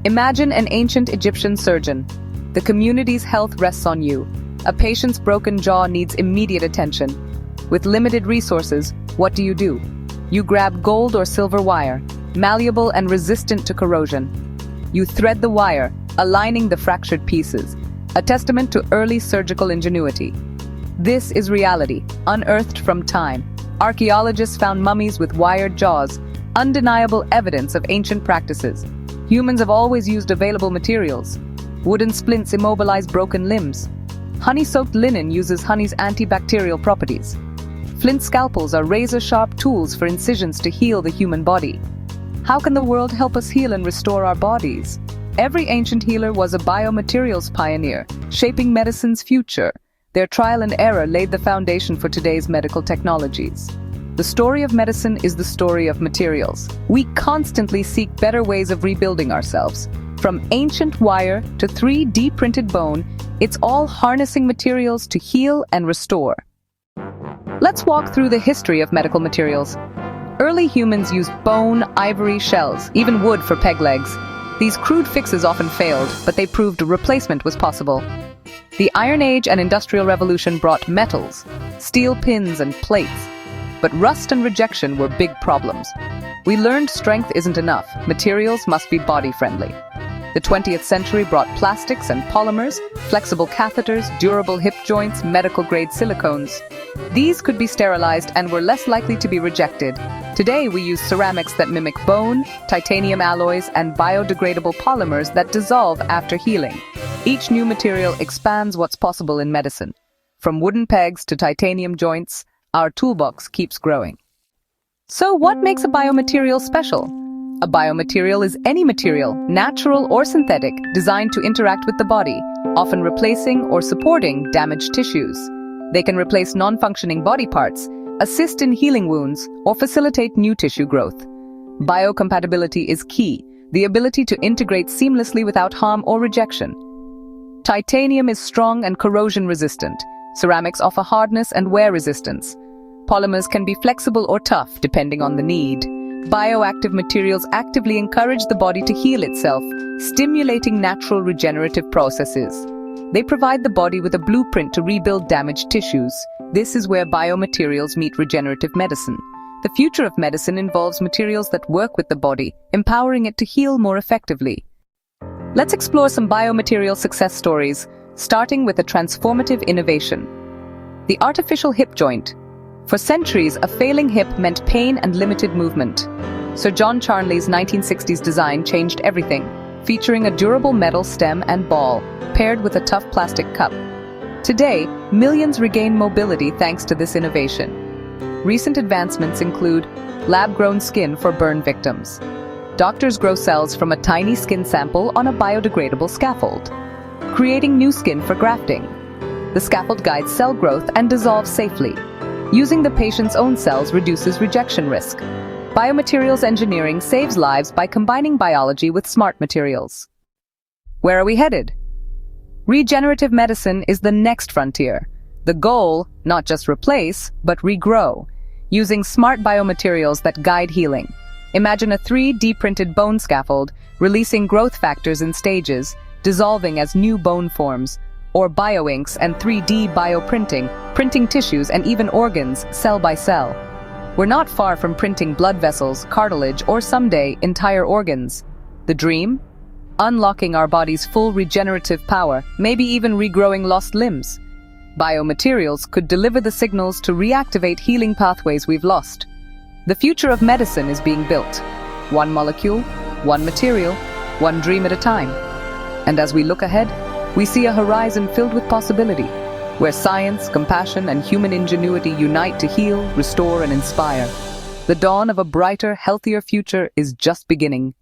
Imagine an ancient Egyptian surgeon. The community's health rests on you. A patient's broken jaw needs immediate attention. With limited resources, what do? You grab gold or silver wire, malleable and resistant to corrosion. You thread the wire, aligning the fractured pieces, a testament to early surgical ingenuity. This is reality, unearthed from time. Archaeologists found mummies with wired jaws, undeniable evidence of ancient practices. Humans have always used available materials. Wooden splints immobilize broken limbs. Honey-soaked linen uses honey's antibacterial properties. Flint scalpels are razor-sharp tools for incisions to heal the human body. How can the world help us heal and restore our bodies? Every ancient healer was a biomaterials pioneer, shaping medicine's future. Their trial and error laid the foundation for today's medical technologies. The story of medicine is the story of materials. We constantly seek better ways of rebuilding ourselves. From ancient wire to 3D printed bone, it's all harnessing materials to heal and restore. Let's walk through the history of medical materials. Early humans used bone, ivory, shells, even wood for peg legs. These crude fixes often failed, but they proved a replacement was possible. The Iron Age and Industrial Revolution brought metals, steel pins and plates. But rust and rejection were big problems. We learned strength isn't enough. Materials must be body-friendly. The 20th century brought plastics and polymers, flexible catheters, durable hip joints, medical-grade silicones. These could be sterilized and were less likely to be rejected. Today we use ceramics that mimic bone, titanium alloys, and biodegradable polymers that dissolve after healing. Each new material expands what's possible in medicine. From wooden pegs to titanium joints, our toolbox keeps growing. So what makes a biomaterial special? A biomaterial is any material, natural or synthetic, designed to interact with the body, often replacing or supporting damaged tissues. They can replace non-functioning body parts, assist in healing wounds, or facilitate new tissue growth. Biocompatibility is key, the ability to integrate seamlessly without harm or rejection. Titanium is strong and corrosion-resistant. Ceramics offer hardness and wear resistance. Polymers can be flexible or tough, depending on the need. Bioactive materials actively encourage the body to heal itself, stimulating natural regenerative processes. They provide the body with a blueprint to rebuild damaged tissues. This is where biomaterials meet regenerative medicine. The future of medicine involves materials that work with the body, empowering it to heal more effectively. Let's explore some biomaterial success stories, starting with a transformative innovation. The artificial hip joint. For centuries, a failing hip meant pain and limited movement. Sir John Charnley's 1960s design changed everything, featuring a durable metal stem and ball, paired with a tough plastic cup. Today, millions regain mobility thanks to this innovation. Recent advancements include lab-grown skin for burn victims. Doctors grow cells from a tiny skin sample on a biodegradable scaffold, creating new skin for grafting. The scaffold guides cell growth and dissolves safely. Using the patient's own cells reduces rejection risk. Biomaterials engineering saves lives by combining biology with smart materials. Where are we headed? Regenerative medicine is the next frontier. The goal, not just replace, but regrow, using smart biomaterials that guide healing. Imagine a 3D printed bone scaffold, releasing growth factors in stages, dissolving as new bone forms, or bioinks and 3D bioprinting, printing tissues and even organs, cell by cell. We're not far from printing blood vessels, cartilage, or someday, entire organs. The dream? Unlocking our body's full regenerative power, maybe even regrowing lost limbs. Biomaterials could deliver the signals to reactivate healing pathways we've lost. The future of medicine is being built. One molecule, one material, one dream at a time. And as we look ahead, we see a horizon filled with possibility, where science, compassion, and human ingenuity unite to heal, restore, and inspire. The dawn of a brighter, healthier future is just beginning.